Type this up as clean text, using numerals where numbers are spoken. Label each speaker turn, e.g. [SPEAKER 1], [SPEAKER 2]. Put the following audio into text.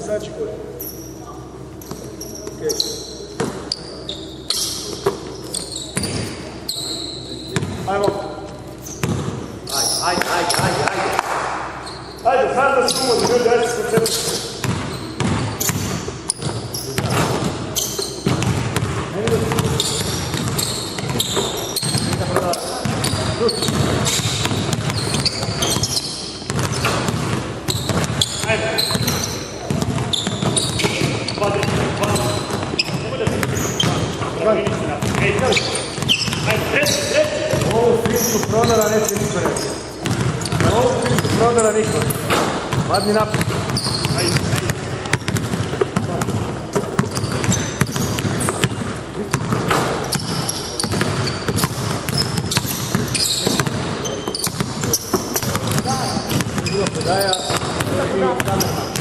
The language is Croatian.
[SPEAKER 1] sači koji. Okej. Ajmo.
[SPEAKER 2] Ajde.
[SPEAKER 1] Ajde, sad da se uvodi, ljudi, ajde se konceptu. Ovu fintu prodara neće niko reći. Na ovu fintu prodara niko. Vadni napad. Bilo podaja i kamerman.